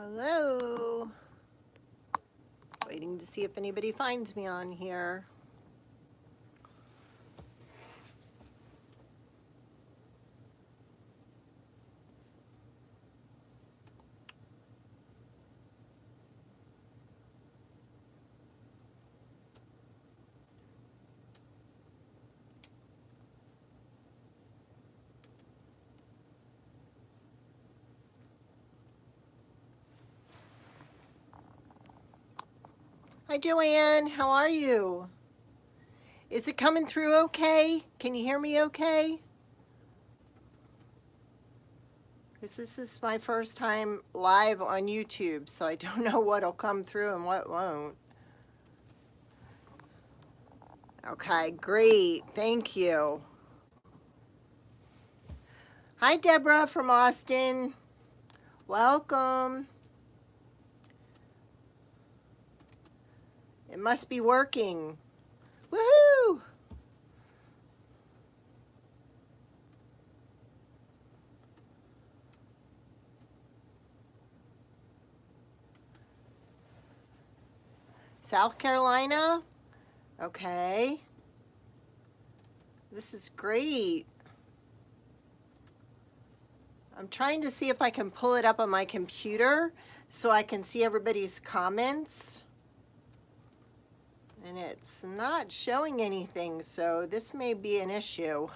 Hello. Waiting to see if anybody finds me on here. Hi, Joanne. How are you? Is it coming through okay? Can you hear me okay? Because this is my first time live on YouTube, so I don't know what'll come through and what won't. Okay, great. Thank you. Hi, Deborah from Austin. Welcome. It must be working. Woohoo! South Carolina? Okay. This is great. I'm trying to see if I can pull it up on my computer so I can see everybody's comments. And it's not showing anything, so this may be an issue.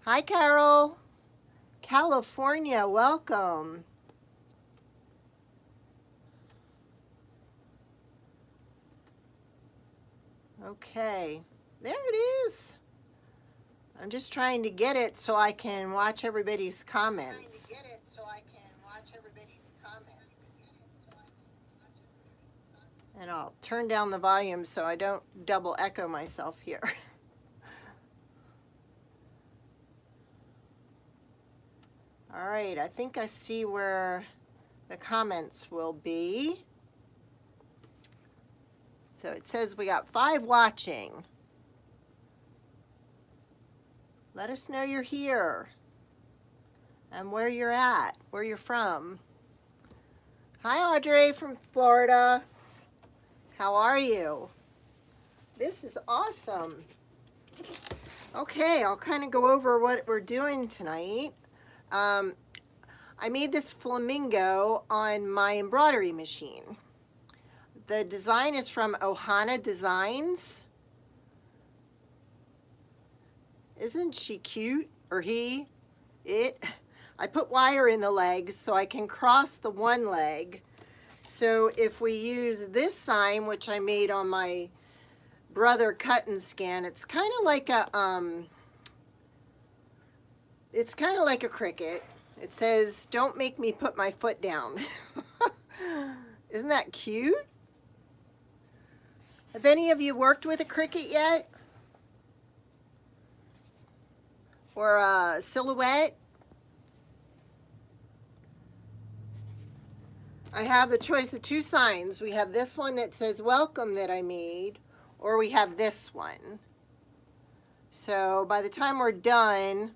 Hi, Carol. California, welcome. Okay, there it is. I'm just trying to get it so I can watch everybody's comments. And I'll turn down the volume so I don't double echo myself here. All right, I think I see where the comments will be. So it says we got 5 watching. Let us know you're here and where you're at, where you're from. Hi, Audrey from Florida. How are you? This is awesome. Okay, I'll kind of go over what we're doing tonight. I made this flamingo on my embroidery machine. The design is from Ohana Designs. Isn't she cute? Or he? It? I put wire in the legs so I can cross the one leg. So if we use this sign, which I made on my Brother cut and scan, it's kind of like a cricket. It says, "Don't make me put my foot down." Isn't that cute? Have any of you worked with a cricket yet? Or a silhouette? I have the choice of 2 signs. We have this one that says welcome that I made, or we have this one. So by the time we're done,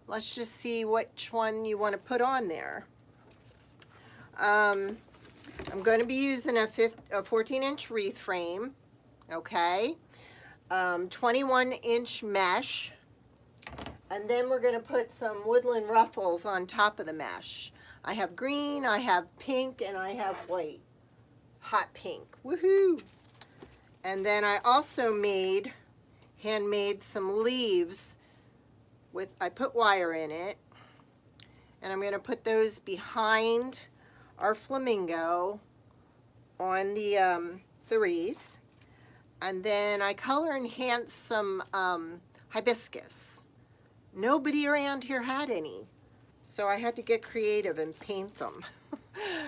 let's just see which one you want to put on there. I'm going to be using a 14-inch wreath frame, okay, 21-inch mesh, and then we're going to put some woodland ruffles on top of the mesh. I have green, I have pink, and I have white. Hot pink. Woohoo! And then I also handmade some leaves with, I put wire in it, and I'm going to put those behind our flamingo on the wreath. And then I color enhanced some hibiscus. Nobody around here had any, so I had to get creative and paint them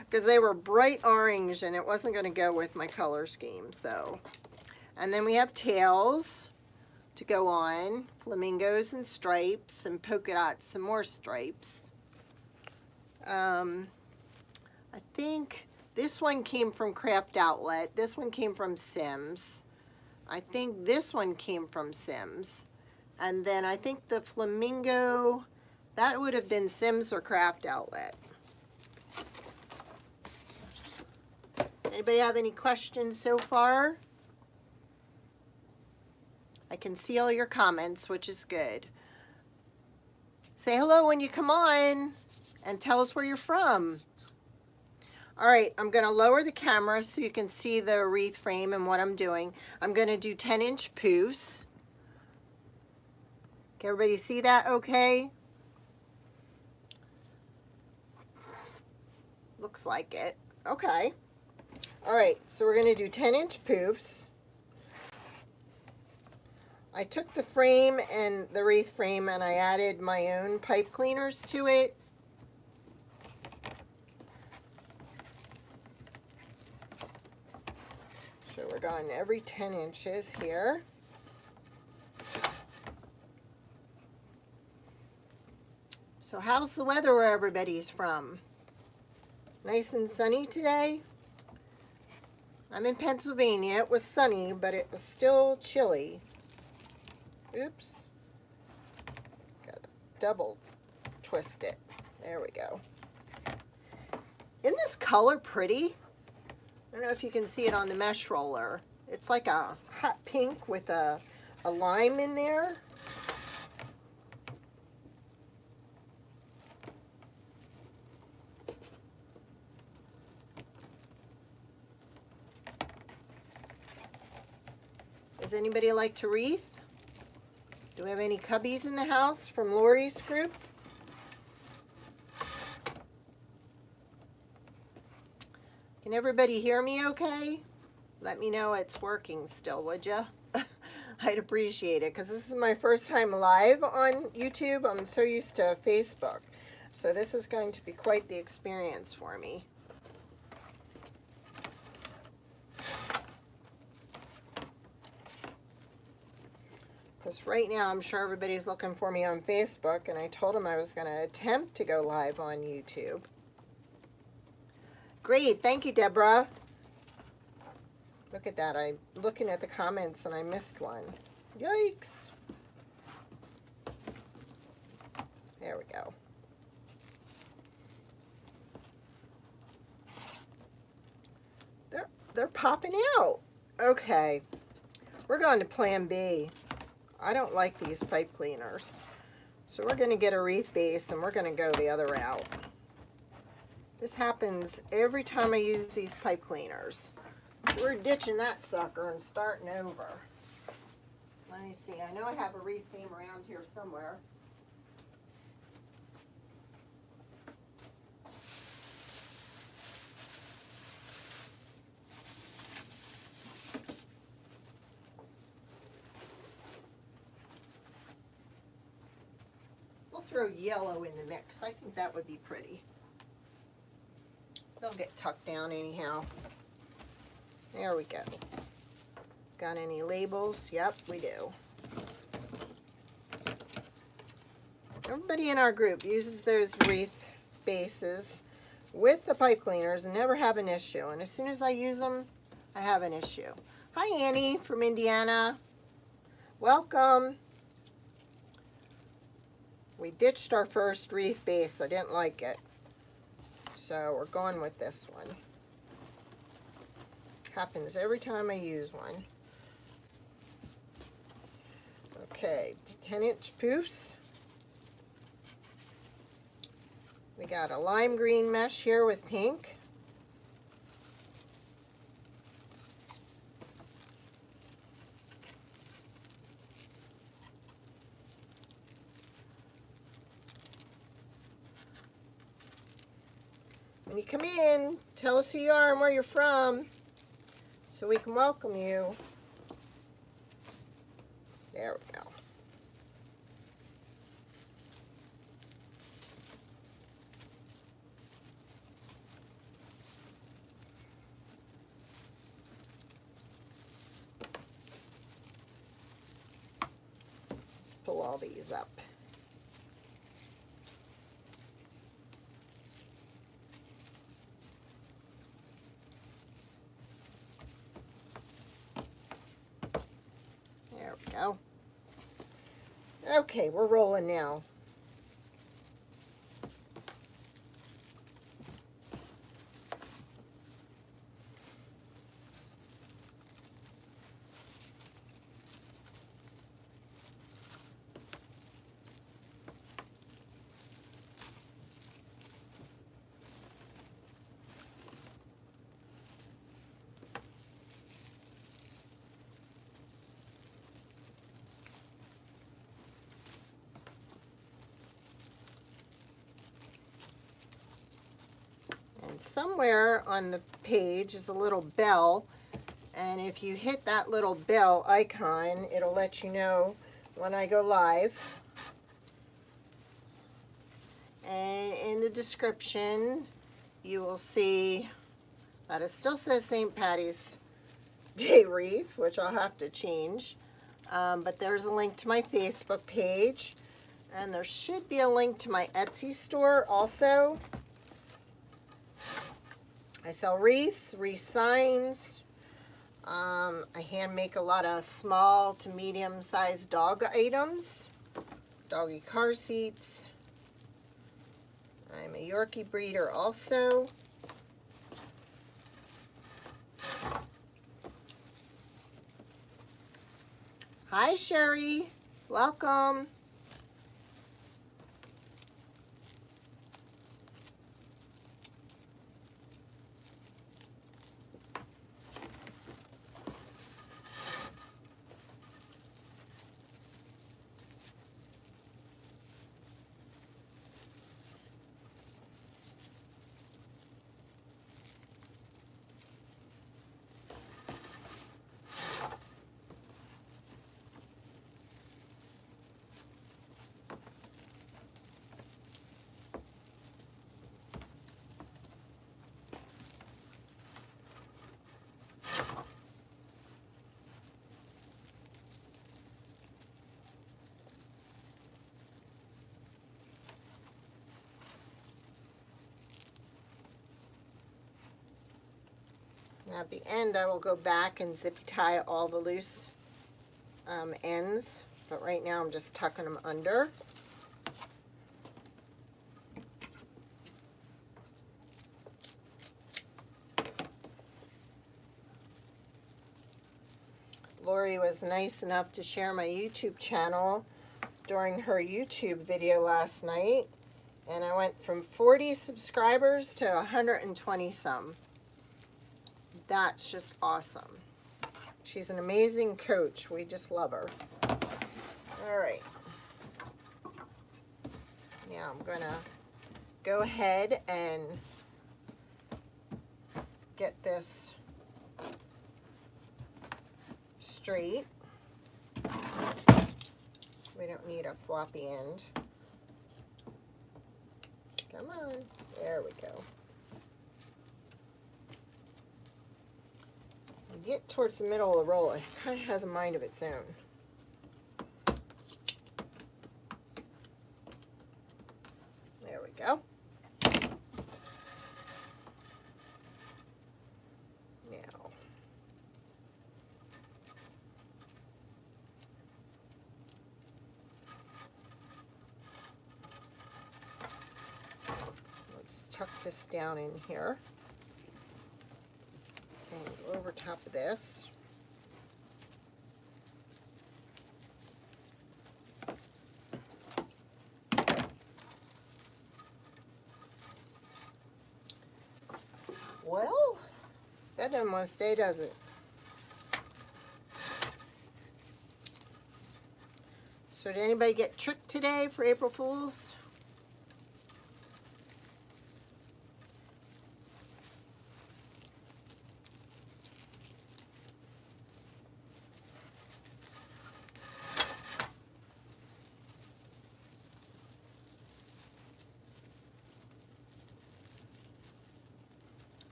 because they were bright orange and it wasn't going to go with my color scheme. So, and then we have tails to go on, flamingos and stripes, and polka dots, some more stripes. I think this one came from Craft Outlet. This one came from Sims. I think this one came from Sims. And then I think the flamingo, that would have been Sims or Craft Outlet. Anybody have any questions so far? I can see all your comments, which is good. Say hello when you come on and tell us where you're from. All right, I'm going to lower the camera so you can see the wreath frame and what I'm doing. I'm going to do 10-inch poofs. Can everybody see that okay? Looks like it. Okay. All right, so we're going to do 10-inch poofs. I took the frame and the wreath frame and I added my own pipe cleaners to it. So we're going every 10 inches here. So how's the weather where everybody's from? Nice and sunny today? I'm in Pennsylvania. It was sunny, but it was still chilly. Oops. Got to double twist it. There we go. Isn't this color pretty? I don't know if you can see it on the mesh roller. It's like a hot pink with a lime in there. Does anybody like to wreath? Do we have any cubbies in the house from Lori's group? Can everybody hear me okay? Let me know it's working still, would you? I'd appreciate it because this is my first time live on YouTube. I'm so used to Facebook. So this is going to be quite the experience for me. Because right now I'm sure everybody's looking for me on Facebook, and I told them I was going to attempt to go live on YouTube. Great, thank you, Deborah. Look at that, I'm looking at the comments and I missed one. Yikes. There we go. They're popping out. Okay, we're going to plan B. I don't like these pipe cleaners. So we're going to get a wreath base and we're going to go the other route. This happens every time I use these pipe cleaners. We're ditching that sucker and starting over. Let me see. I know I have a wreath frame around here somewhere. We'll throw yellow in the mix. I think that would be pretty. They'll get tucked down anyhow. There we go. Got any labels? Yep, we do. Everybody in our group uses those wreath bases with the pipe cleaners and never have an issue. And as soon as I use them, I have an issue. Hi, Annie from Indiana. Welcome. We ditched our first wreath base. I didn't like it. So we're going with this one. Happens every time I use one. Okay, 10-inch poofs. We got a lime green mesh here with pink. When you come in, tell us who you are and where you're from so we can welcome you. There we go. Pull all these up. There we go. Okay, we're rolling now. And somewhere on the page is a little bell, and if you hit that little bell icon, it'll let you know when I go live. And in the description, you will see that it still says St. Patty's Day wreath, which I'll have to change. But there's a link to my Facebook page, and there should be a link to my Etsy store also. I sell wreaths, wreath signs. I hand make a lot of small to medium sized dog items, doggy car seats. I'm a Yorkie breeder also. Hi Sherry, welcome. At the end, I will go back and zippy tie all the loose ends, but right now I'm just tucking them under. Lori was nice enough to share my YouTube channel during her YouTube video last night, and I went from 40 subscribers to 120 some. That's just awesome. She's an amazing coach. We just love her. All right. Now I'm going to go ahead and get this straight. We don't need a floppy end. Come on. There we go. Get towards the middle of the roll, it kind of has a mind of its own. There we go. Now, let's tuck this down in here. And over top of this. Well, that doesn't want to stay, does it? So did anybody get tricked today for April Fools?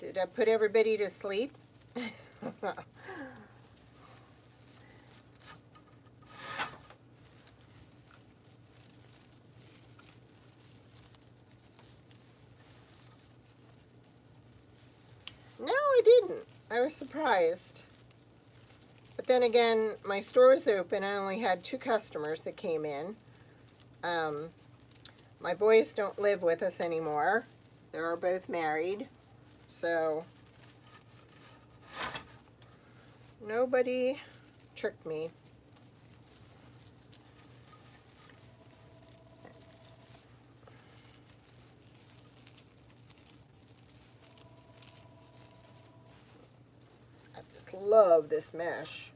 Did I put everybody to sleep? No, I didn't. I was surprised. But then again, my store was open. I only had 2 customers that came in. My boys don't live with us anymore. They are both married. So, nobody tricked me. I just love this mesh.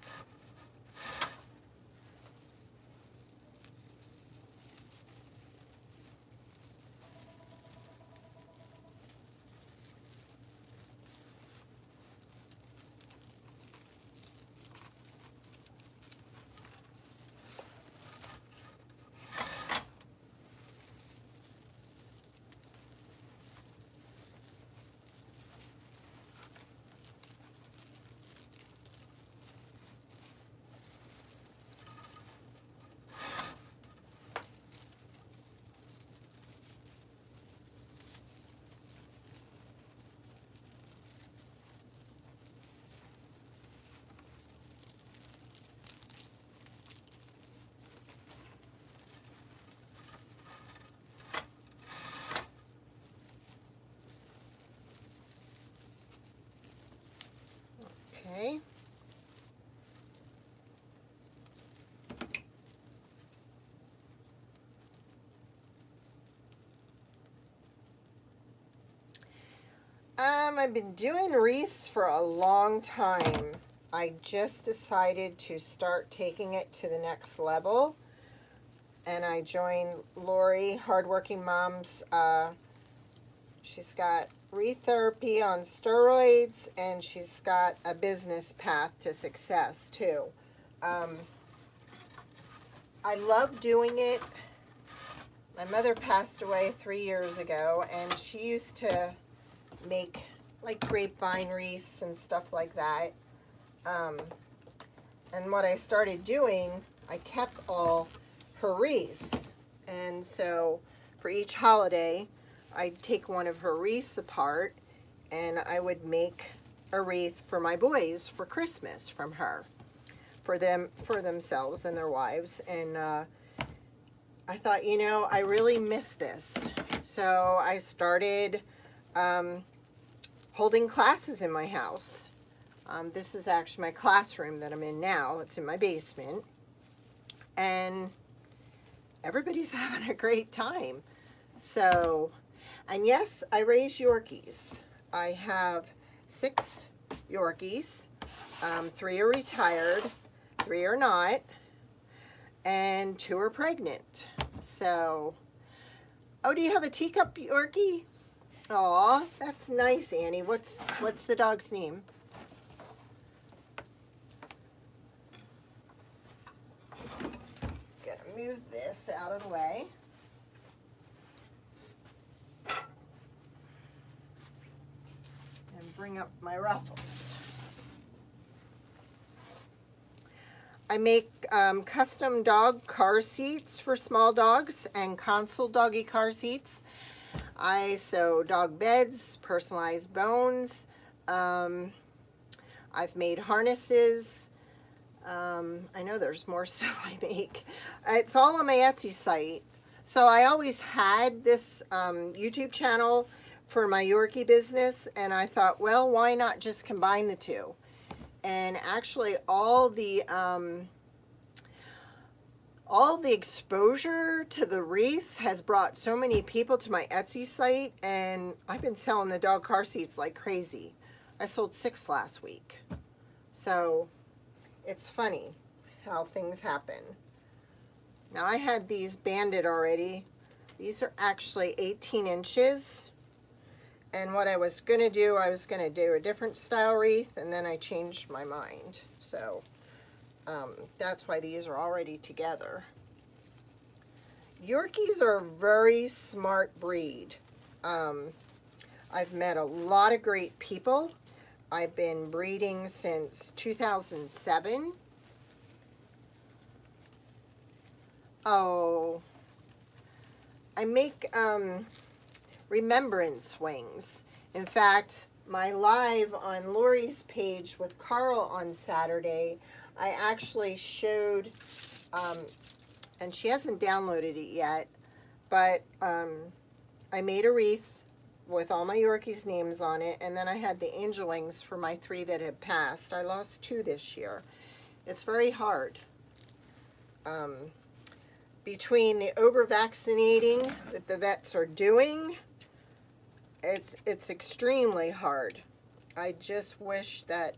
I've been doing wreaths for a long time. I just decided to start taking it to the next level. And I joined Lori, Hardworking Moms. She's got wreath therapy on steroids, and she's got a business path to success too. I love doing it. My mother passed away 3 years ago, and she used to make like grapevine wreaths and stuff like that. And what I started doing, I kept all her wreaths. And so for each holiday, I'd take one of her wreaths apart and I would make a wreath for my boys for Christmas from her, for themselves and their wives. And I thought, you know, I really miss this. So I started holding classes in my house. This is actually my classroom that I'm in now. It's in my basement. And everybody's having a great time. So, and yes, I raise Yorkies. I have 6 Yorkies. 3 are retired, 3 are not, and 2 are pregnant. So, oh, do you have a teacup Yorkie? Aw, that's nice, Annie. What's the dog's name? Gonna move this out of the way. And bring up my ruffles. I make custom dog car seats for small dogs and console doggy car seats. I sew dog beds, personalized bones. I've made harnesses. I know there's more stuff I make. It's all on my Etsy site. So I always had this YouTube channel for my Yorkie business, and I thought, well, why not just combine the two? And actually all the exposure to the wreaths has brought so many people to my Etsy site, and I've been selling the dog car seats like crazy. I sold 6 last week. So it's funny how things happen. Now I had these banded already. These are actually 18 inches. And what I was going to do, I was going to do a different style wreath, and then I changed my mind. So that's why these are already together. Yorkies are a very smart breed. I've met a lot of great people. I've been breeding since 2007. Oh, I make remembrance wings. In fact, my live on Lori's page with Carl on Saturday, I actually showed, and she hasn't downloaded it yet, but I made a wreath with all my Yorkies' names on it, and then I had the angel wings for my 3 that had passed. I lost 2 this year. It's very hard. Between the over-vaccinating that the vets are doing, it's extremely hard. I just wish that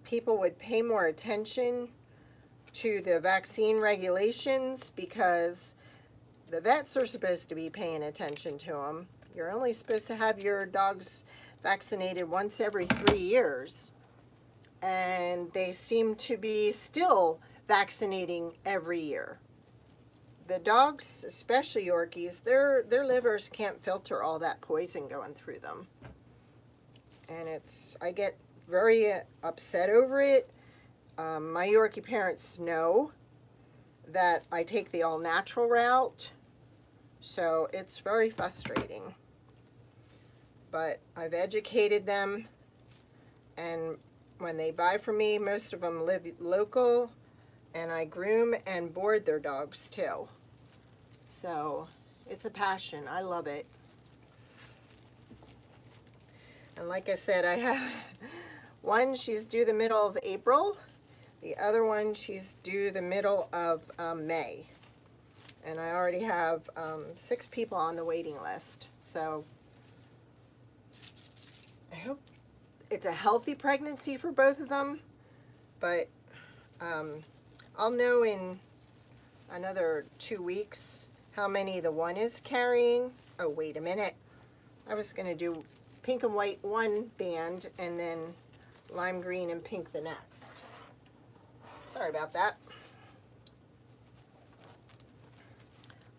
people would pay more attention to the vaccine regulations, because the vets are supposed to be paying attention to them. You're only supposed to have your dogs vaccinated once every 3 years, and they seem to be still vaccinating every year. The dogs, especially Yorkies, their livers can't filter all that poison going through them. And I get very upset over it. My Yorkie parents know that I take the all-natural route, so it's very frustrating. But I've educated them, and when they buy from me, most of them live local, and I groom and board their dogs too. So it's a passion. I love it. And like I said, I have one, she's due the middle of April. The other one, she's due the middle of May. And I already have 6 people on the waiting list. So I hope it's a healthy pregnancy for both of them, but I'll know in another 2 weeks how many the one is carrying. Oh, wait a minute. I was going to do pink and white one band and then lime green and pink the next. Sorry about that.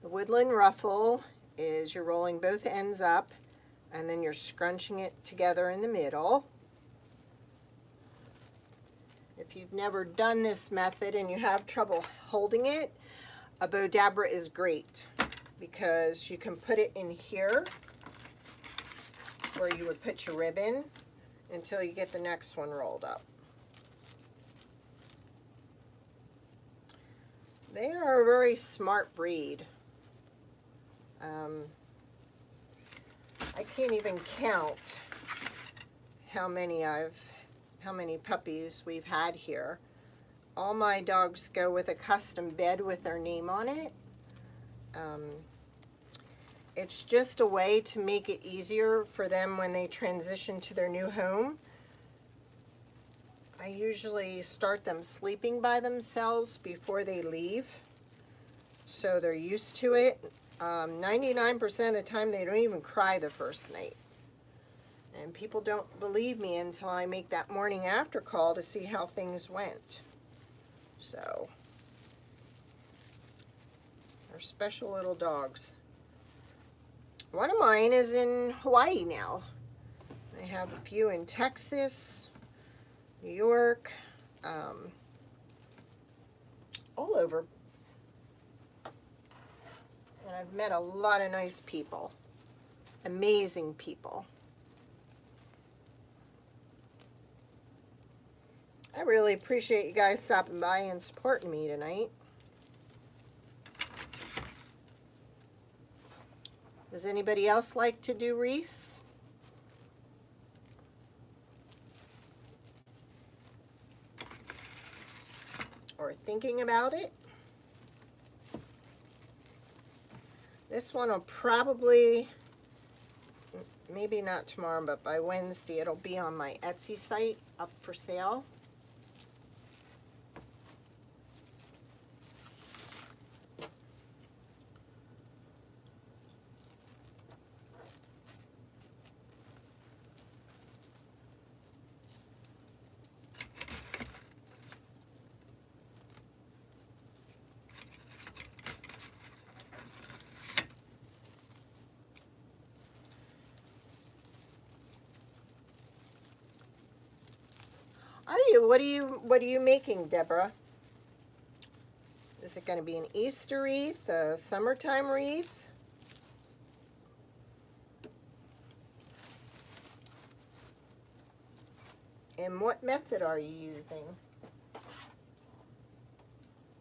The woodland ruffle is you're rolling both ends up and then you're scrunching it together in the middle. If you've never done this method and you have trouble holding it, a Bodabra is great because you can put it in here where you would put your ribbon until you get the next one rolled up. They are a very smart breed. I can't even count how many puppies we've had here. All my dogs go with a custom bed with their name on it. It's just a way to make it easier for them when they transition to their new home. I usually start them sleeping by themselves before they leave, so they're used to it. 99% of the time they don't even cry the first night. And people don't believe me until I make that morning after call to see how things went. So, they're special little dogs. One of mine is in Hawaii now. I have a few in Texas, New York, all over. And I've met a lot of nice people, amazing people. I really appreciate you guys stopping by and supporting me tonight. Does anybody else like to do wreaths? Or thinking about it? This one will probably, maybe not tomorrow, but by Wednesday it'll be on my Etsy site up for sale. What are you making, Deborah? Is it going to be an Easter wreath, a summertime wreath? And what method are you using?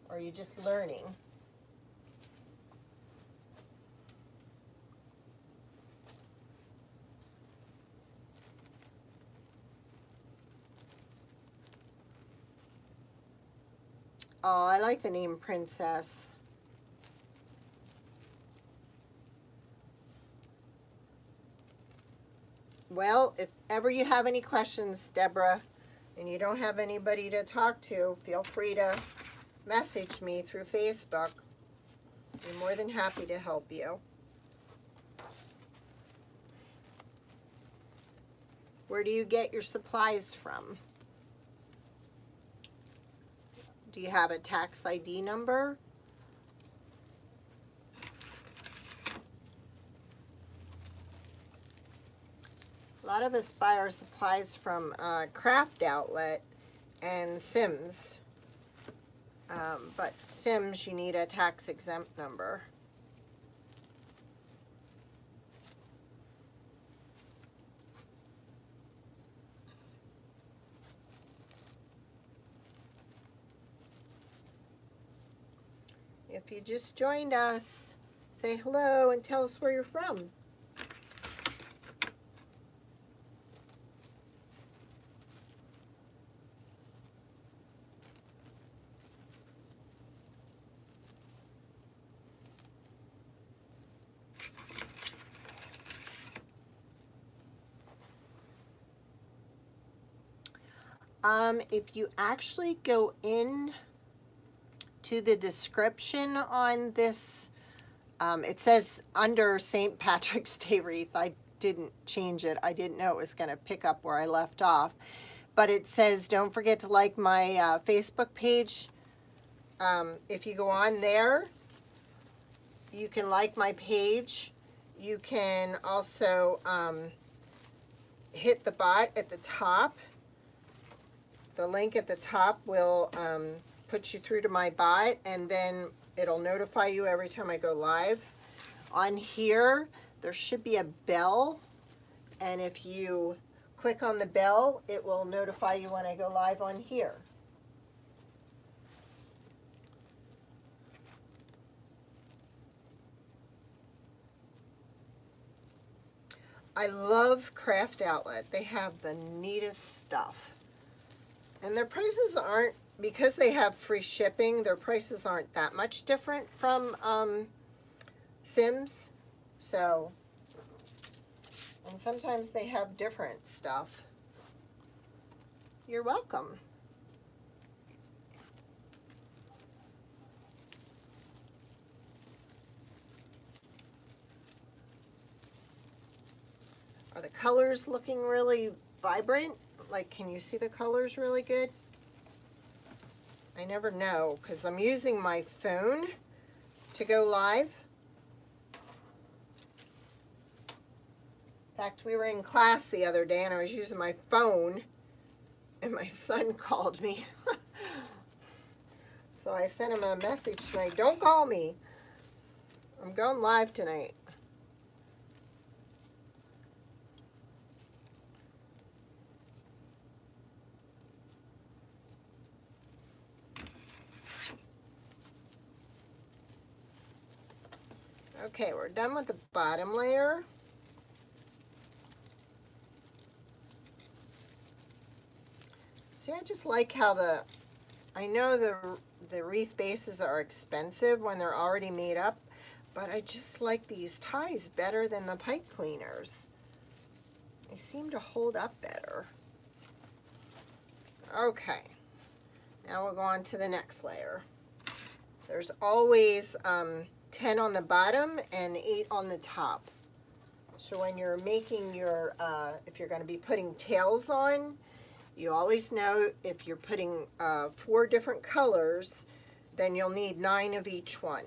Or are you just learning? Oh, I like the name Princess. Well, if ever you have any questions, Deborah, and you don't have anybody to talk to, feel free to message me through Facebook. I'm more than happy to help you. Where do you get your supplies from? Do you have a tax ID number? A lot of us buy our supplies from Craft Outlet and Sims. But Sims, you need a tax exempt number. If you just joined us, say hello and tell us where you're from. If you actually go in to the description on this, it says under St. Patrick's Day wreath. I didn't change it. I didn't know it was going to pick up where I left off. But it says, don't forget to like my Facebook page. If you go on there, you can like my page. You can also hit the bot at the top. The link at the top will put you through to my bot, and then it'll notify you every time I go live. On here, there should be a bell, and if you click on the bell, it will notify you when I go live on here. I love Craft Outlet. They have the neatest stuff. And their prices aren't, because they have free shipping, their prices aren't that much different from Sims. So, and sometimes they have different stuff. You're welcome. Are the colors looking really vibrant? Like, can you see the colors really good? I never know, because I'm using my phone to go live. In fact, we were in class the other day and I was using my phone and my son called me. So I sent him a message tonight, don't call me. I'm going live tonight. Okay, we're done with the bottom layer. See, I just like how I know the wreath bases are expensive when they're already made up, but I just like these ties better than the pipe cleaners. They seem to hold up better. Okay, now we'll go on to the next layer. There's always 10 on the bottom and 8 on the top. So when you're making your, if you're going to be putting tails on, you always know if you're putting 4 different colors, then you'll need 9 of each one.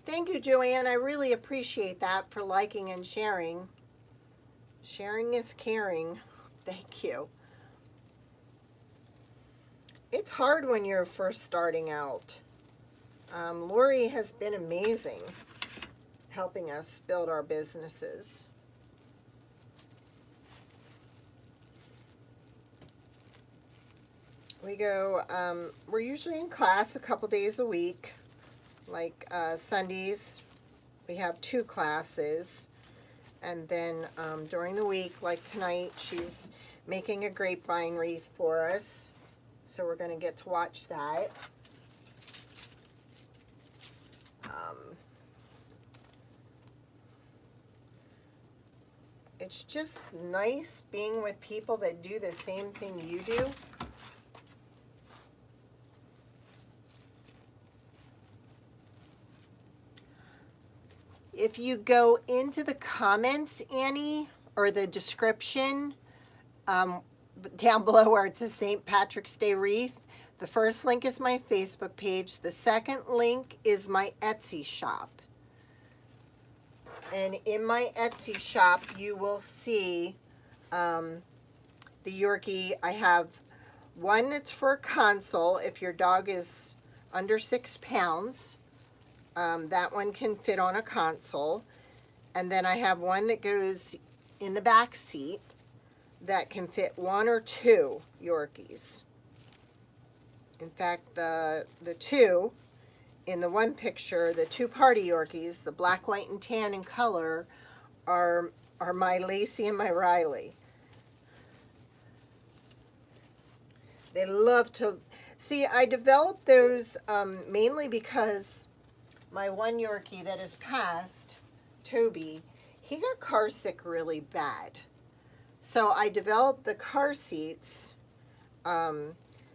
Thank you, Joanne. I really appreciate that for liking and sharing. Sharing is caring. Thank you. It's hard when you're first starting out. Lori has been amazing helping us build our businesses. We go, we're usually in class a couple days a week. Like Sundays, we have 2 classes, and then during the week, like tonight, she's making a grapevine wreath for us, so we're going to get to watch that. It's just nice being with people that do the same thing you do. If you go into the comments, Annie, or the description, down below where it says St. Patrick's Day wreath, the first link is my Facebook page. The second link is my Etsy shop. And in my Etsy shop, you will see the Yorkie. I have one that's for a console if your dog is under 6 pounds. That one can fit on a console. And then I have one that goes in the back seat. that can fit 1 or 2 Yorkies. In fact, the 2 in the one picture, the 2 party Yorkies, the black, white, and tan in color, are my Lacey and my Riley. They love to see. I developed those mainly because my one Yorkie that is passed, Toby, he got car sick really bad. So I developed the car seats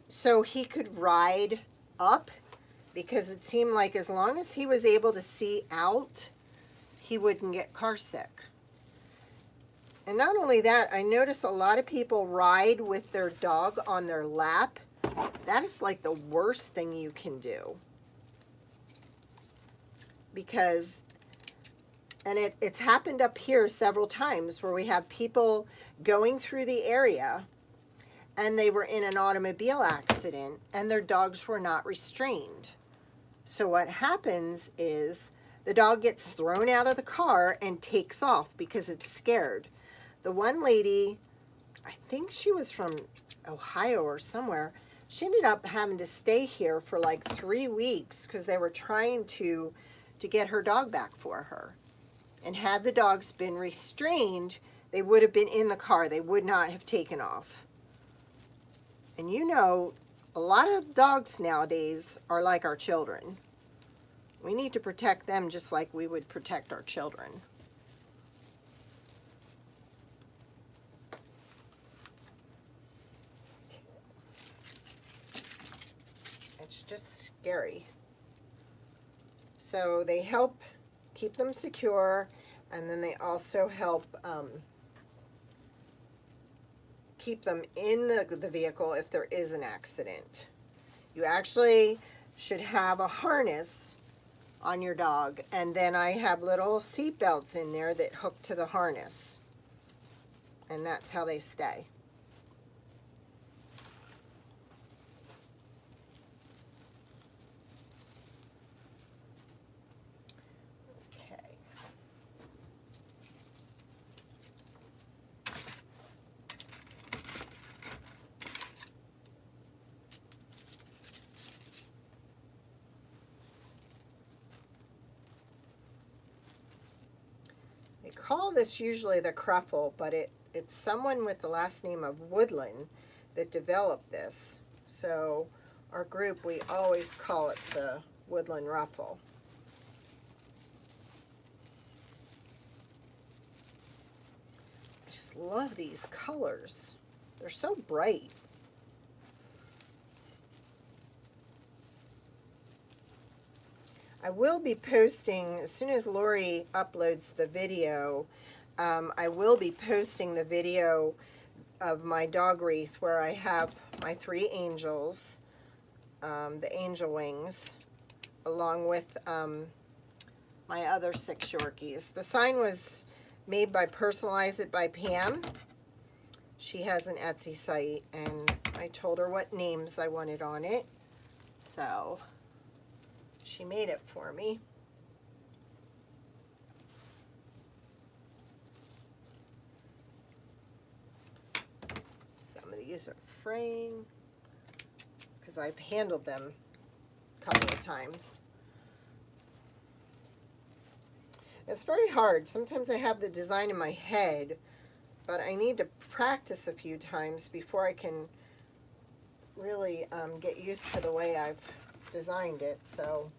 so he could ride up, because it seemed like as long as he was able to see out, he wouldn't get car sick. And not only that, I notice a lot of people ride with their dog on their lap. That is like the worst thing you can do. Because, and it's happened up here several times where we have people going through the area and they were in an automobile accident and their dogs were not restrained. So what happens is the dog gets thrown out of the car and takes off because it's scared. The one lady, I think she was from Ohio or somewhere, she ended up having to stay here for like 3 weeks because they were trying to get her dog back for her. And had the dogs been restrained, they would have been in the car. They would not have taken off. And you know, a lot of dogs nowadays are like our children. We need to protect them just like we would protect our children. It's just scary. So they help keep them secure, and then they also help keep them in the vehicle if there is an accident. You actually should have a harness on your dog, and then I have little seat belts in there that hook to the harness, and that's how they stay. They call this usually the Cruffle, but it's someone with the last name of Woodland that developed this. So our group, we always call it the Woodland Ruffle. I just love these colors. They're so bright. I will be posting, as soon as Lori uploads the video, I will be posting the video of my dog wreath where I have my 3 angels, the angel wings, along with my other 6 Yorkies. The sign was made by Personalize It by Pam. She has an Etsy site, and I told her what names I wanted on it. So she made it for me. Some of these are fraying because I've handled them a couple of times. It's very hard. Sometimes I have the design in my head, but I need to practice a few times before I can really get used to the way I've designed it. So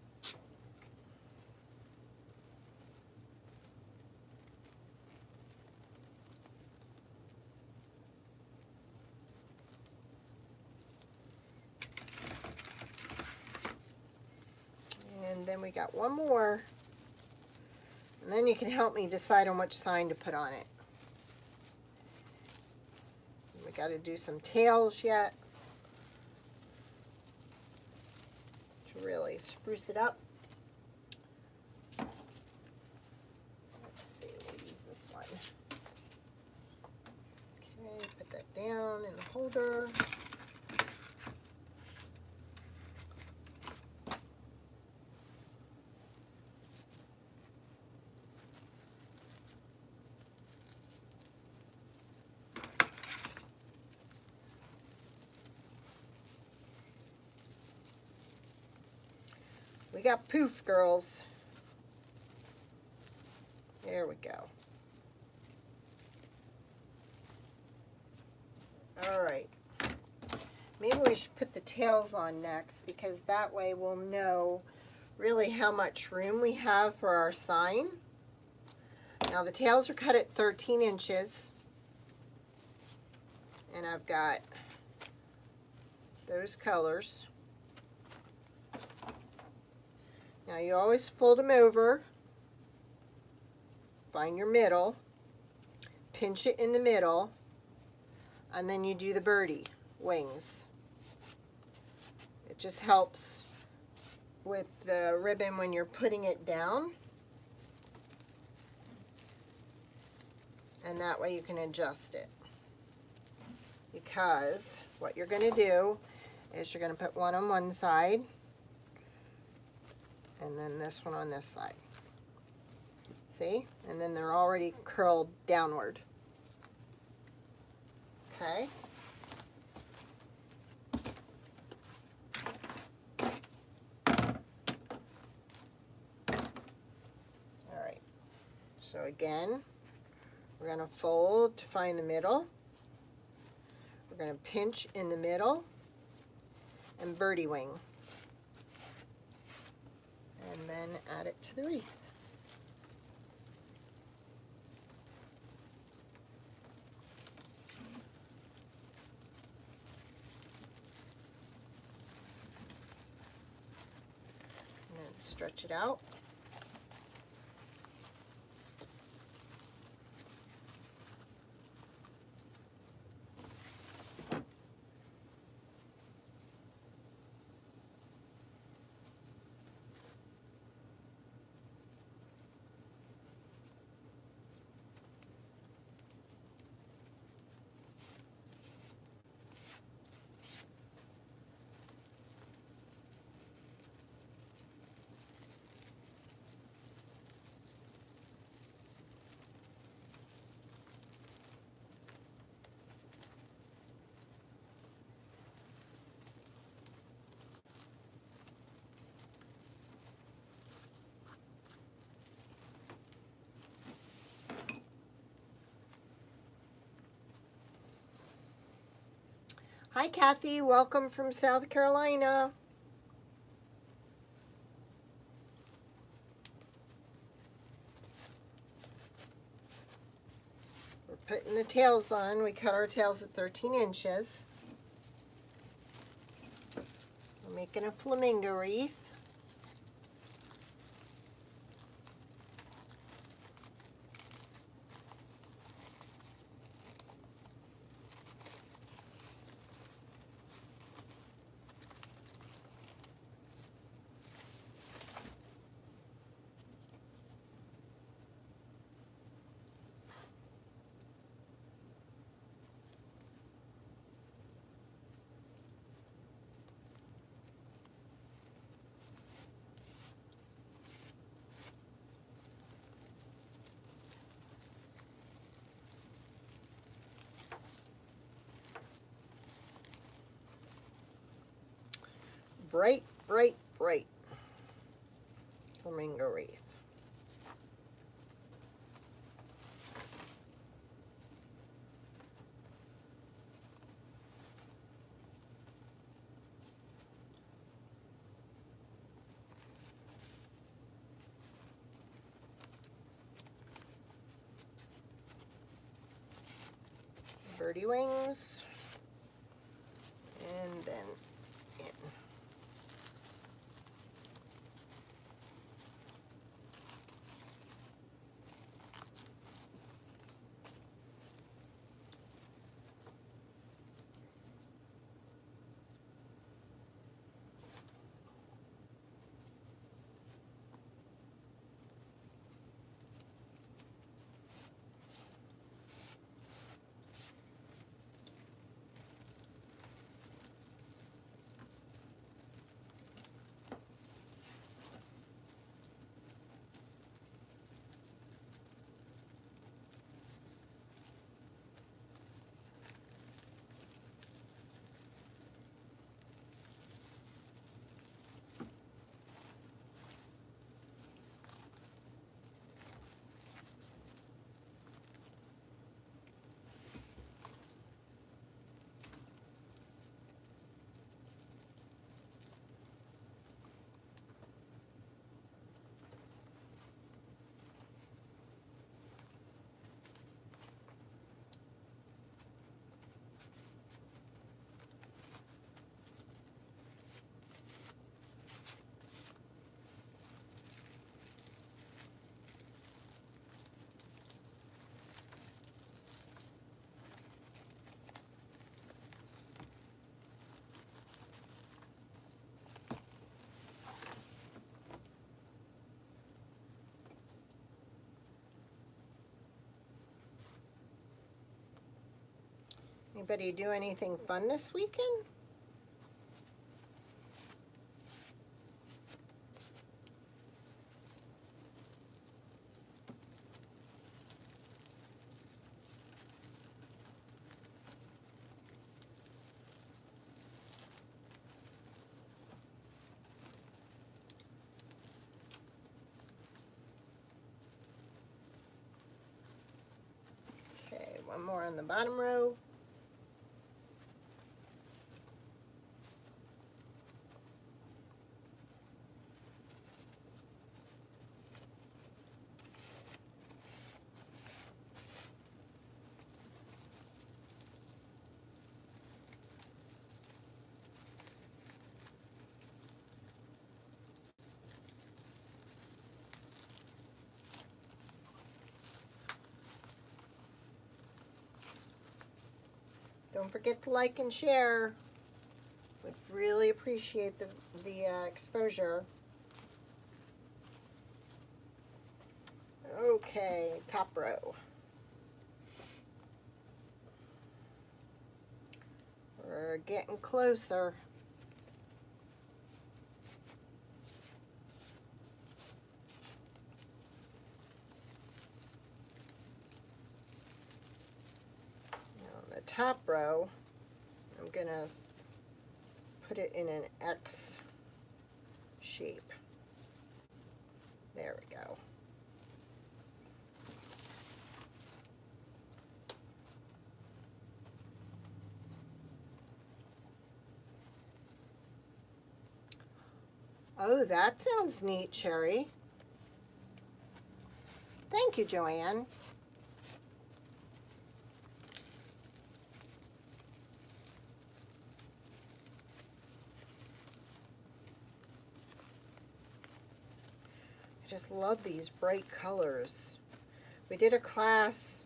and then we got one more, and then you can help me decide on which sign to put on it. We got to do some tails yet to really spruce it up. Let's see, we'll use this one. Okay, put that down in the holder. got poof, girls. There we go. All right. Maybe we should put the tails on next, because that way we'll know really how much room we have for our sign. Now the tails are cut at 13 inches. And I've got those colors. Now you always fold them over, find your middle, pinch it in the middle, and then you do the birdie wings. It just helps with the ribbon when you're putting it down. And that way you can adjust it. Because what you're going to do is you're going to put one on one side and then this one on this side. See? And then they're already curled downward. Okay? Alright. So again, we're going to fold to find the middle. We're going to pinch in the middle and birdie wing. And then add it to the wreath. And then stretch it out. Hi Kathy, welcome from South Carolina. We're putting the tails on. We cut our tails at 13 inches. We're making a flamingo wreath. Bright, bright, bright flamingo wreath. Birdie wings, and then in. Anybody do anything fun this weekend? Okay, one more on the bottom row. Don't forget to like and share. Would really appreciate the exposure. Okay, top row. We're getting closer. Now on the top row, I'm gonna put it in an X shape. There we go. Oh, that sounds neat, Cherry. Thank you, Joanne. I just love these bright colors. We did a class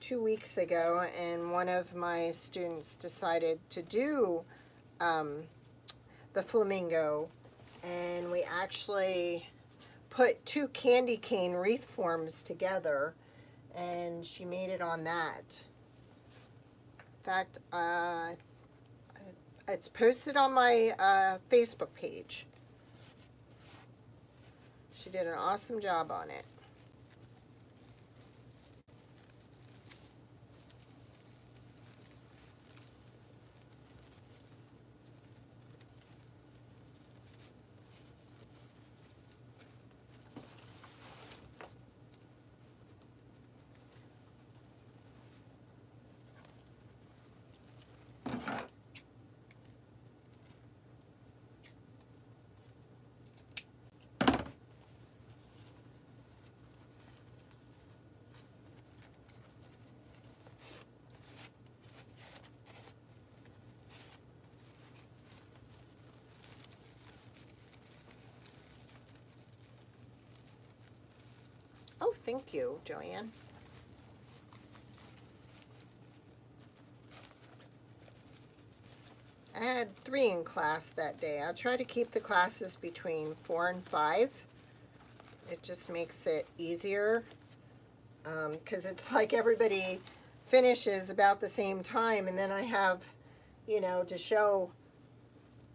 2 weeks ago, and one of my students decided to do the flamingo, and we actually put 2 candy cane wreath forms together, and she made it on that. In fact, it's posted on my Facebook page. She did an awesome job on it. Oh, thank you, Joanne. I had 3 in class that day. I try to keep the classes between 4 and 5. It just makes it easier because it's like everybody finishes about the same time, and then I have, you know, to show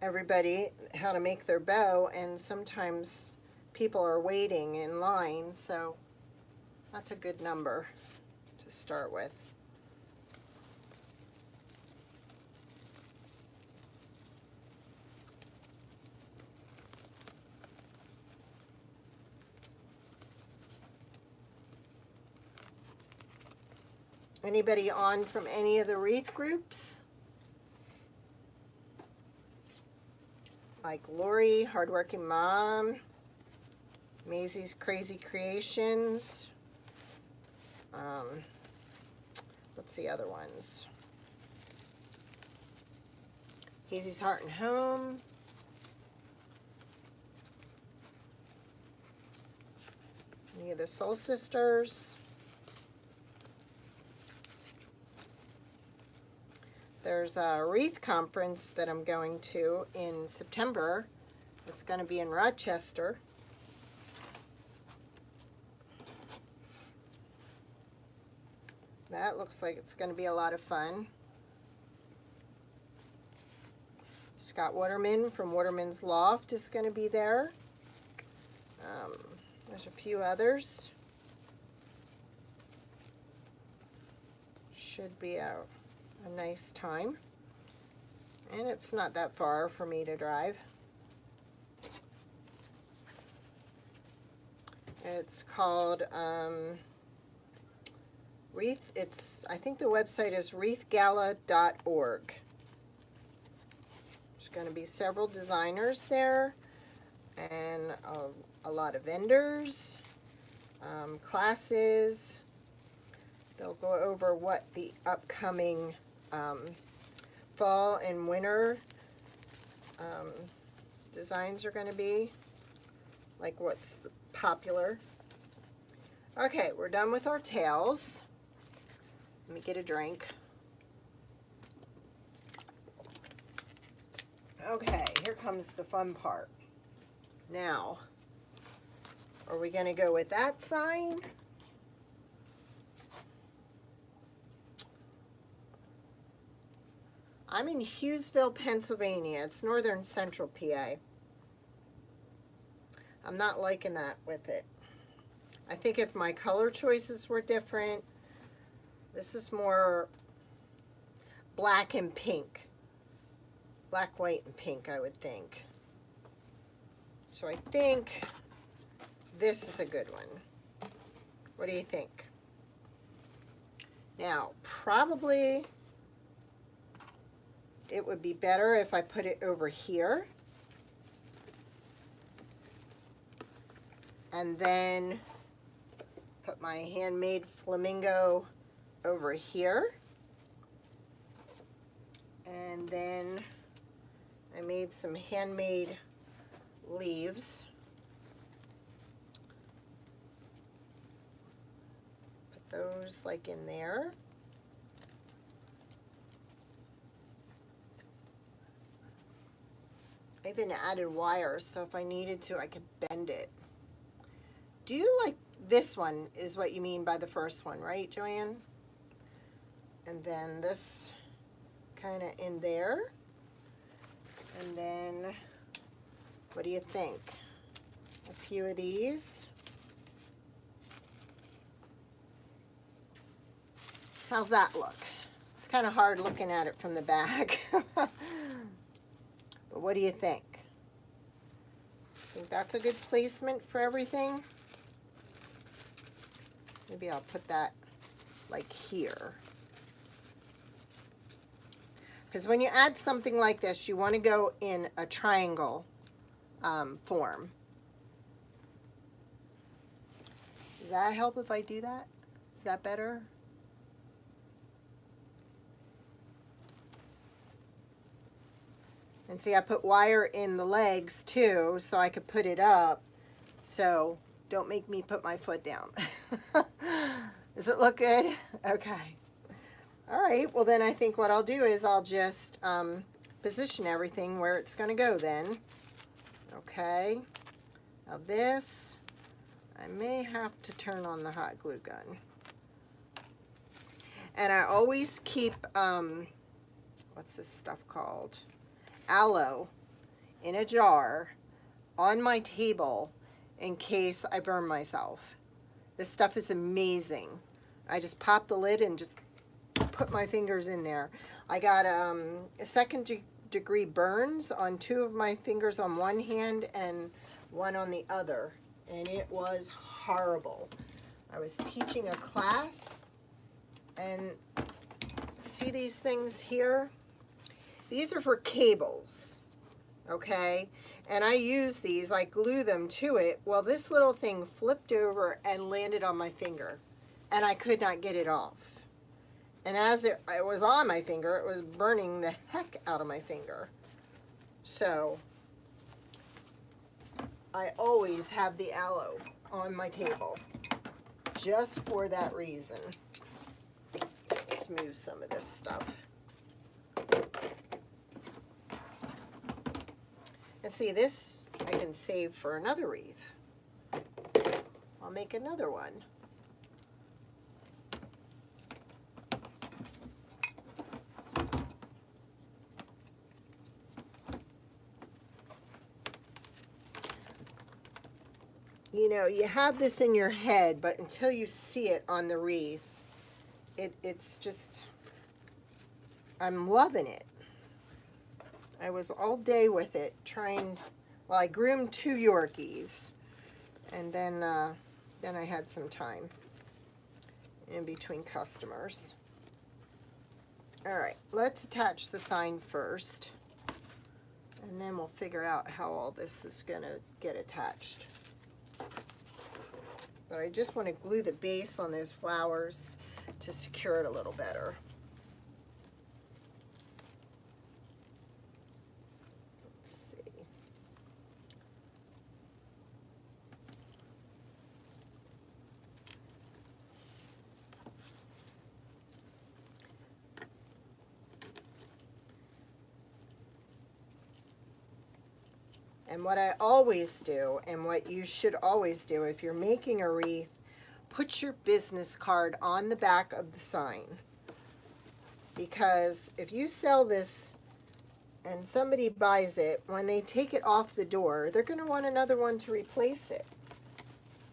everybody how to make their bow, and sometimes people are waiting in line, so that's a good number to start with. Anybody on from any of the wreath groups? Like Lori, Hardworking Mom, Maisie's Crazy Creations. What's the other ones? Hazy's Heart and Home. Any of the Soul Sisters. There's a wreath conference that I'm going to in September. It's going to be in Rochester. That looks like it's going to be a lot of fun. Scott Waterman from Waterman's Loft is going to be there. There's a few others. Should be a nice time. And it's not that far for me to drive. It's called Wreath. I think the website is wreathgala.org. There's going to be several designers there and a lot of vendors, classes. They'll go over what the upcoming fall and winter designs are going to be, like what's popular. Okay, we're done with our tails. Let me get a drink. Okay, here comes the fun part. Now, are we going to go with that sign? I'm in Hughesville, Pennsylvania. It's northern central PA. I'm not liking that with it. I think if my color choices were different, this is more black and pink. Black, white, and pink, I would think. So I think this is a good one. What do you think? Now, probably it would be better if I put it over here. And then put my handmade flamingo over here. And then I made some handmade leaves. Put those like in there. I even added wires, so if I needed to, I could bend it. Do you like this one is what you mean by the first one, right, Joanne? And then this kind of in there. And then, what do you think? A few of these. How's that look? It's kind of hard looking at it from the back. But what do you think? Think that's a good placement for everything? Maybe I'll put that like here. Because when you add something like this, you want to go in a triangle form. Does that help if I do that? Is that better? And see, I put wire in the legs too, so I could put it up. So don't make me put my foot down. Does it look good? Okay. All right, well then I think what I'll do is I'll just position everything where it's going to go then. Okay. Now this, I may have to turn on the hot glue gun. And I always keep, what's this stuff called? Aloe in a jar on my table in case I burn myself. This stuff is amazing. I just pop the lid and just put my fingers in there. I got a second-degree burns on 2 of my fingers on one hand and 1 on the other, and it was horrible. I was teaching a class, and see these things here? These are for cables, okay? And I use these, I glue them to it. Well, this little thing flipped over and landed on my finger, and I could not get it off. And as it was on my finger, it was burning the heck out of my finger. So I always have the aloe on my table, just for that reason. Let's move some of this stuff. And see, this I can save for another wreath. I'll make another one. you know, you have this in your head, but until you see it on the wreath, it's just, I'm loving it. I was all day with it trying, well, I groomed 2 Yorkies, and then I had some time in between customers. All right, let's attach the sign first, and then we'll figure out how all this is gonna get attached. But I just want to glue the base on those flowers to secure it a little better. Let's see. And what I always do, and what you should always do if you're making a wreath, put your business card on the back of the sign. Because if you sell this and somebody buys it, when they take it off the door, they're going to want another one to replace it.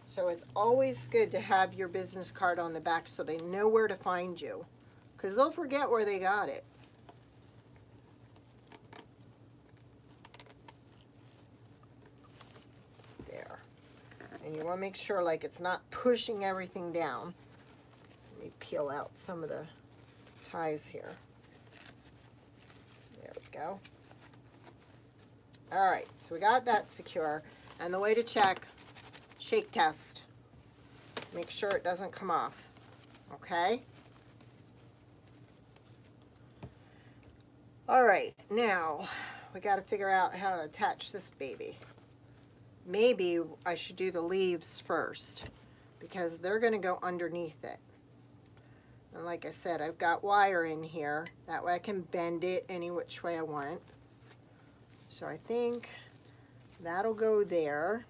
So it's always good to have your business card on the back so they know where to find you. Because they'll forget where they got it. And you want to make sure like it's not pushing everything down. Let me peel out some of the ties here. There we go. All right, so we got that secure. And the way to check, shake test. Make sure it doesn't come off. Okay? All right, now we got to figure out how to attach this baby. Maybe I should do the leaves first because they're going to go underneath it. And like I said, I've got wire in here. That way I can bend it any which way I want. So I think that'll go there.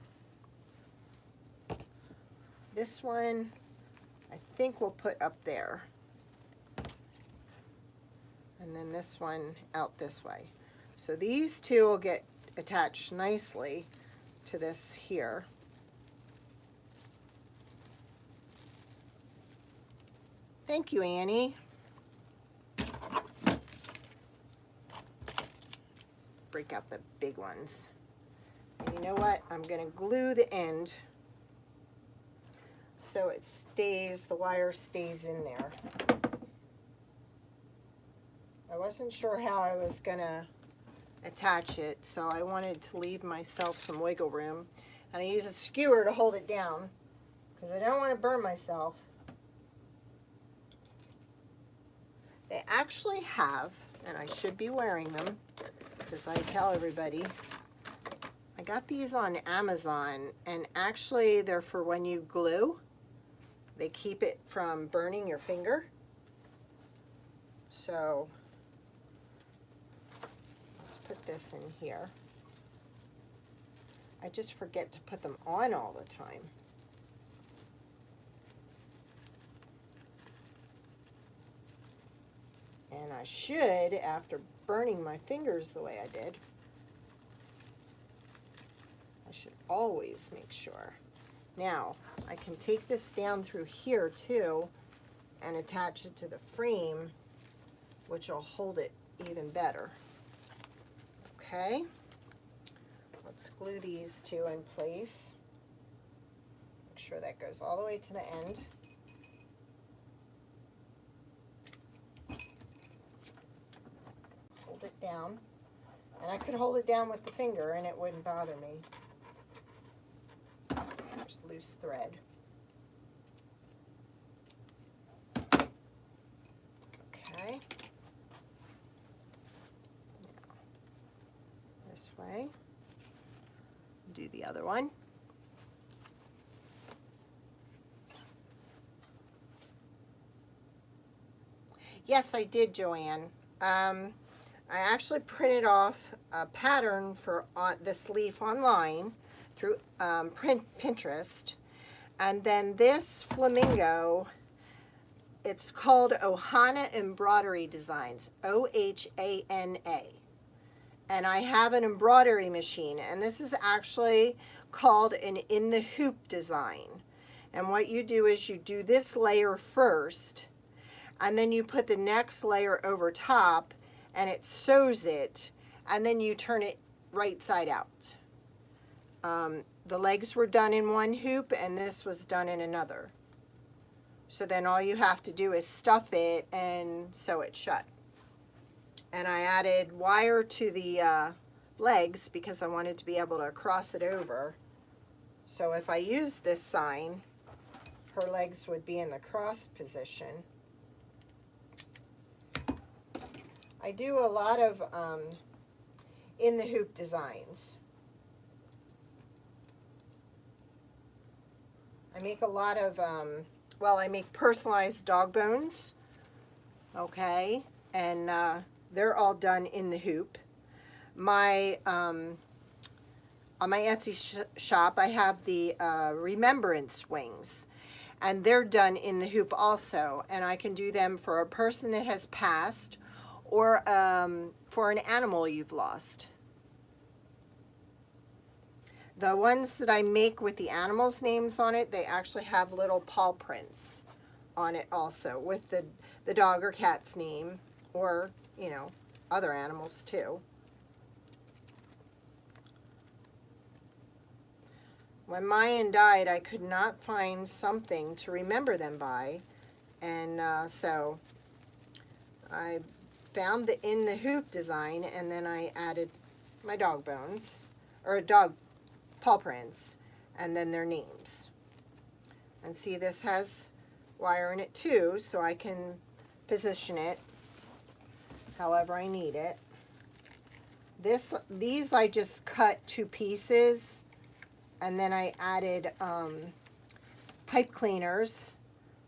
This one, I think we'll put up there. And then this one out this way. So these 2 will get attached nicely to this here. Thank you, Annie. Break out the big ones. And you know what? I'm going to glue the end so it stays, the wire stays in there. I wasn't sure how I was going to attach it, so I wanted to leave myself some wiggle room, and I use a skewer to hold it down because I don't want to burn myself. They actually have, and I should be wearing them because I tell everybody, I got these on Amazon, and actually they're for when you glue. They keep it from burning your finger. So put this in here. I just forget to put them on all the time. And I should, after burning my fingers the way I did, I should always make sure. Now, I can take this down through here too and attach it to the frame, which will hold it even better. Okay, let's glue these 2 in place. Make sure that goes all the way to the end. Hold it down. And I could hold it down with the finger and it wouldn't bother me. There's loose thread. Okay. This way. Do the other one. Yes, I did, Joanne. I actually printed off a pattern for this leaf online through Pinterest. And then this flamingo, it's called Ohana Embroidery Designs, O-H-A-N-A. And I have an embroidery machine, and this is actually called an in the hoop design. And what you do is you do this layer first, and then you put the next layer over top, and it sews it, and then you turn it right side out. The legs were done in one hoop, and this was done in another. So then all you have to do is stuff it and sew it shut. And I added wire to the legs because I wanted to be able to cross it over. So if I use this sign, her legs would be in the crossed position. I do a lot of in the hoop designs. I make a lot of, well, I make personalized dog bones, okay, and they're all done in the hoop. My, on my Etsy shop, I have the remembrance wings, and they're done in the hoop also, and I can do them for a person that has passed or for an animal you've lost. The ones that I make with the animals' names on it, they actually have little paw prints on it also with the dog or cat's name, or, you know, other animals too. When Mayan died, I could not find something to remember them by, and so I found the in the hoop design, and then I added my dog bones, or dog paw prints, and then their names. And see, this has wire in it too, so I can position it however I need it. These I just cut 2 pieces, and then I added pipe cleaners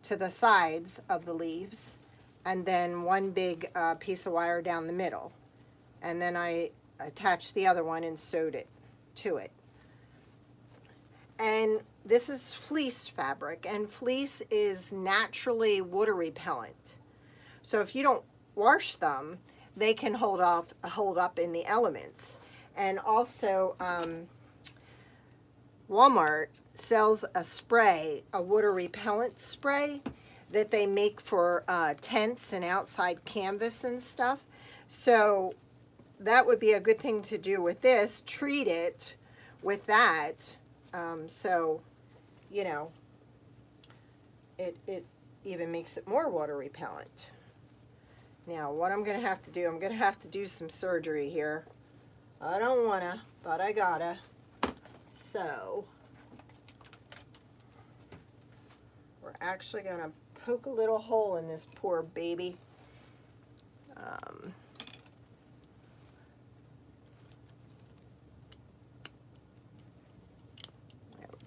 to the sides of the leaves, and then one big piece of wire down the middle, and then I attached the other one and sewed it to it. And this is fleece fabric, and fleece is naturally water repellent. So if you don't wash them, they can hold up in the elements. And also, Walmart sells a spray, a water repellent spray that they make for tents and outside canvas and stuff. So that would be a good thing to do with this. Treat it with that. So, you know, it even makes it more water repellent. Now, what I'm going to have to do, I'm going to have to do some surgery here. I don't want to, but I gotta. So, we're actually going to poke a little hole in this poor baby.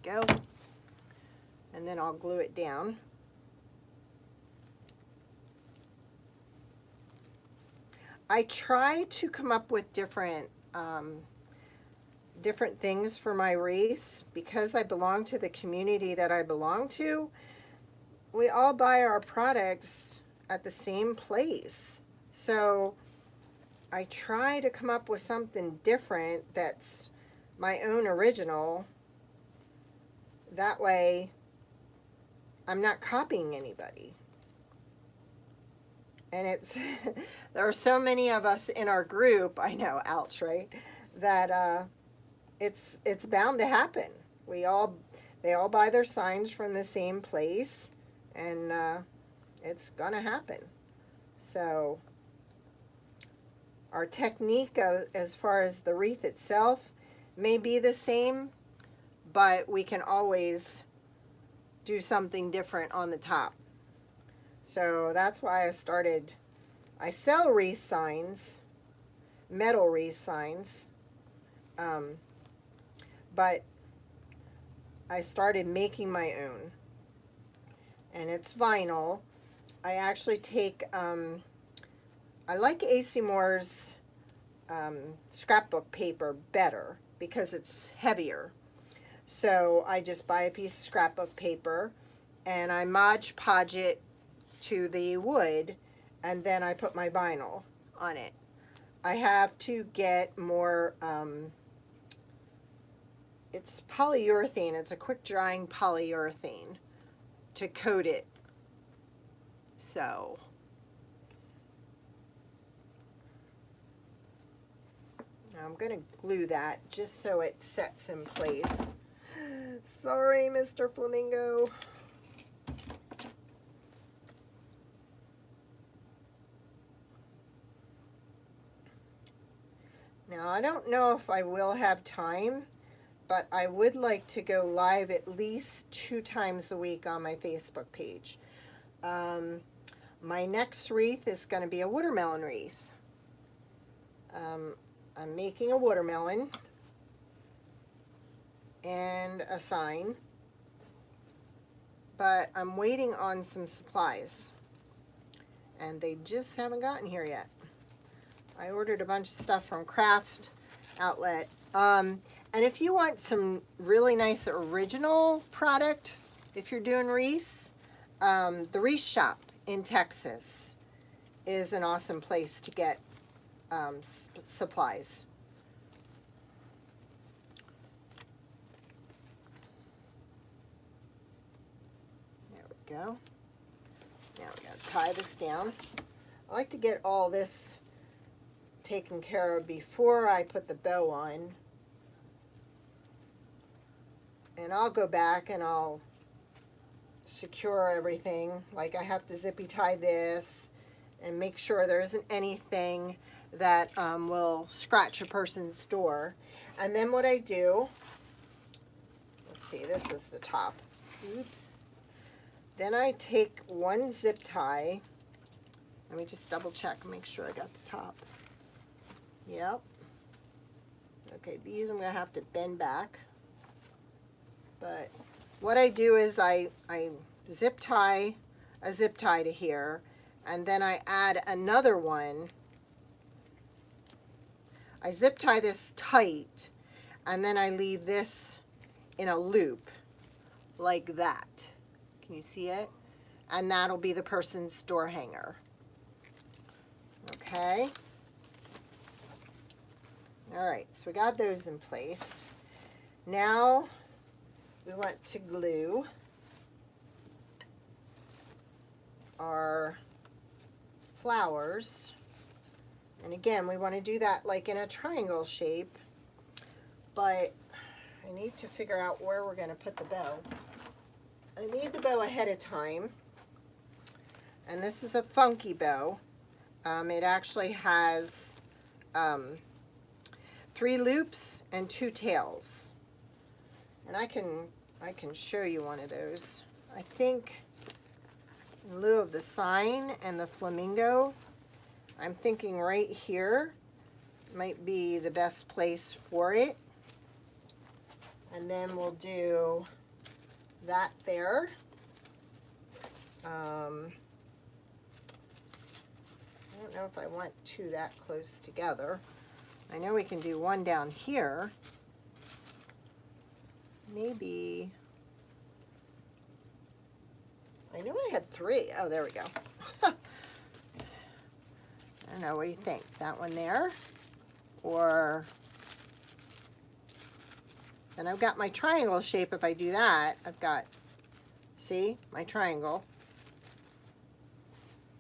Go, and then I'll glue it down. I try to come up with different things for my wreaths because I belong to the community that I belong to. We all buy our products at the same place, so I try to come up with something different that's my own original. That way, I'm not copying anybody. And it's, there are so many of us in our group, I know, ouch, right? That it's bound to happen. They all buy their signs from the same place, and it's gonna happen. So, our technique as far as the wreath itself may be the same, but we can always do something different on the top. So that's why I sell wreath signs, metal wreath signs, but I started making my own. And it's vinyl. I actually take, I like A.C. Moore's scrapbook paper better because it's heavier. So I just buy a piece of scrapbook paper and I Mod Podge it to the wood, and then I put my vinyl on it. I have to get more it's polyurethane. It's a quick drying polyurethane to coat it. So now I'm going to glue that just so it sets in place. Sorry, Mr. Flamingo. Now, I don't know if I will have time, but I would like to go live at least 2 times a week on my Facebook page. My next wreath is going to be a watermelon wreath. I'm making a watermelon and a sign, but I'm waiting on some supplies, and they just haven't gotten here yet. I ordered a bunch of stuff from Craft Outlet. And if you want some really nice original product, if you're doing wreaths, the Wreath Shop in Texas is an awesome place to get supplies. There we go. Now we gotta tie this down. I like to get all this taken care of before I put the bow on. And I'll go back and I'll secure everything. Like I have to zippy tie this and make sure there isn't anything that will scratch a person's door. And then what I do, let's see, this is the top. Oops. Then I take one zip tie. Let me just double check and make sure I got the top. Yep. Okay, these I'm going to have to bend back. But what I do is I zip tie a zip tie to here, and then I add another one. I zip tie this tight, and then I leave this in a loop like that. Can you see it? And that'll be the person's door hanger. Okay. All right, so we got those in place. Now we want to glue our flowers. And again, we want to do that like in a triangle shape, but I need to figure out where we're going to put the bow. I made the bow ahead of time, and this is a funky bow. It actually has 3 loops and 2 tails, and I can show you one of those. I think in lieu of the sign and the flamingo, I'm thinking right here might be the best place for it. And then we'll do that there. I don't know if I want 2 that close together. I know we can do one down here. Maybe, I know I had 3. Oh, there we go. I don't know, what do you think? That one there? Or, then I've got my triangle shape. If I do that, I've got, see, my triangle.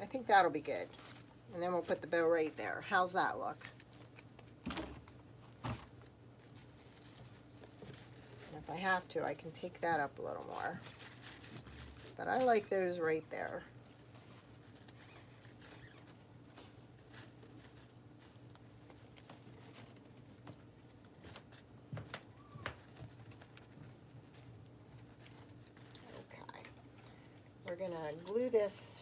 I think that'll be good. And then we'll put the bow right there. How's that look? If I have to, I can take that up a little more. But I like those right there. Okay. We're going to glue this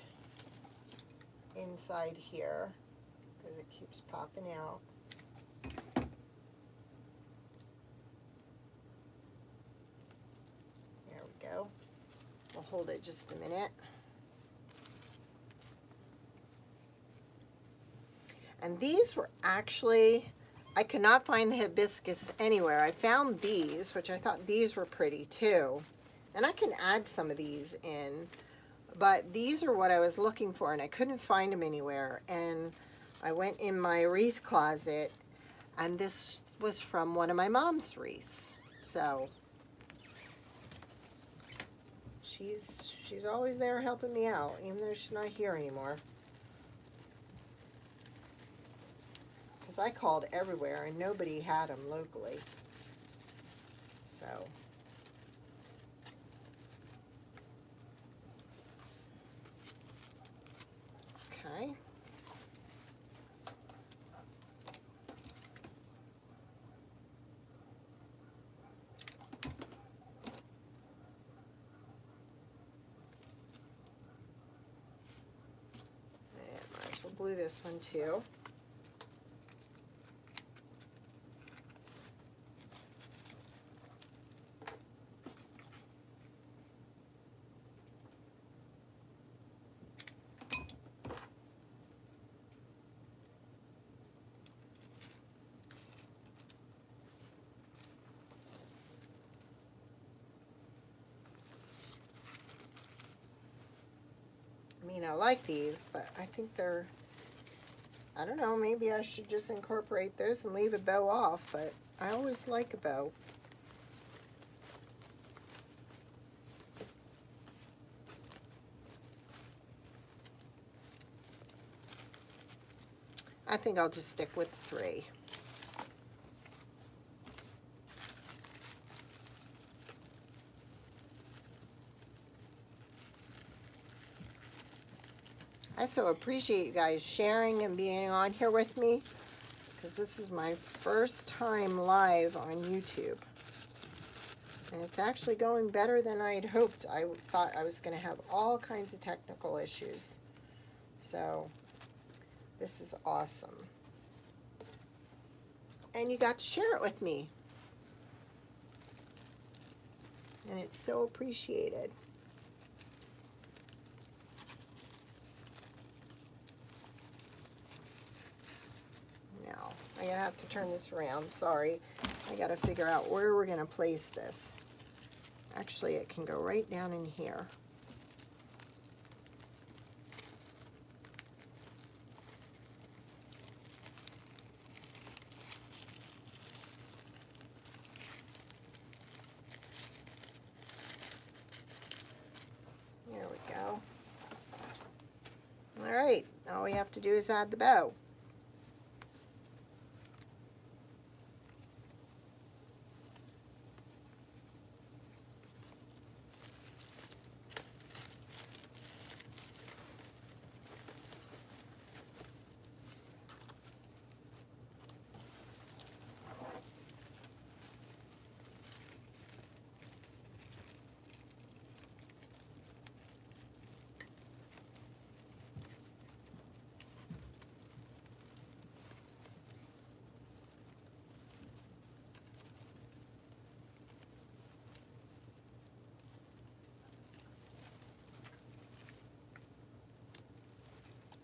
inside here because it keeps popping out. Go. We'll hold it just a minute. And these were actually, I could not find the hibiscus anywhere. I found these, which I thought these were pretty too. And I can add some of these in, but these are what I was looking for and I couldn't find them anywhere. And I went in my wreath closet, and this was from one of my mom's wreaths. So she's always there helping me out, even though she's not here anymore. Because I called everywhere and nobody had them locally. So okay. Might as well glue this one too. I mean, I like these, but I think they're, I don't know, maybe I should just incorporate those and leave a bow off, but I always like a bow. I think I'll just stick with 3. I so appreciate you guys sharing and being on here with me, because this is my first time live on YouTube. And it's actually going better than I had hoped. I thought I was going to have all kinds of technical issues. So this is awesome. And you got to share it with me. And it's so appreciated. Now, I'm going to have to turn this around. Sorry. I got to figure out where we're going to place this. Actually, it can go right down in here. There we go. All right, all we have to do is add the bow.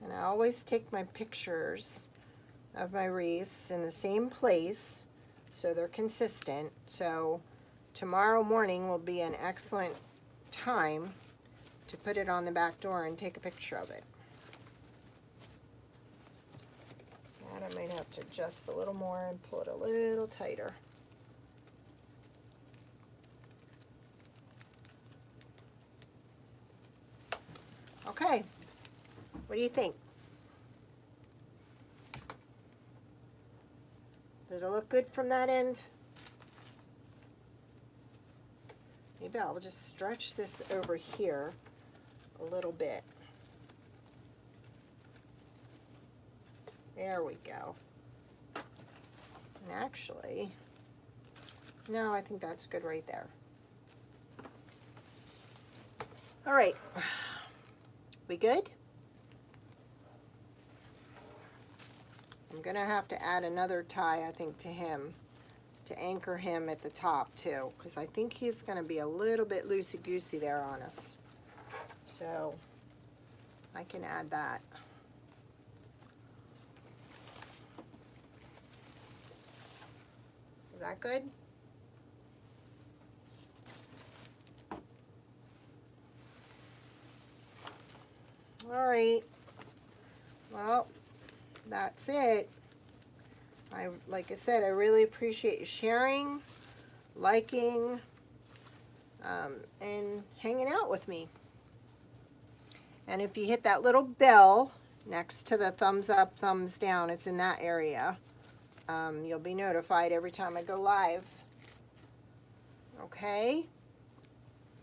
And I always take my pictures of my wreaths in the same place so they're consistent. So tomorrow morning will be an excellent time to put it on the back door and take a picture of it. And I might have to adjust a little more and pull it a little tighter. Okay, what do you think? Does it look good from that end? Maybe I'll just stretch this over here a little bit. There we go. And actually, no, I think that's good right there. All right, we good? I'm gonna have to add another tie, I think, to him, to anchor him at the top too, because I think he's gonna be a little bit loosey-goosey there on us. So I can add that. Is that good? All right. Well, that's it. Like I said, I really appreciate you sharing. liking, and hanging out with me. And if you hit that little bell next to the thumbs up, thumbs down, it's in that area. You'll be notified every time I go live. Okay?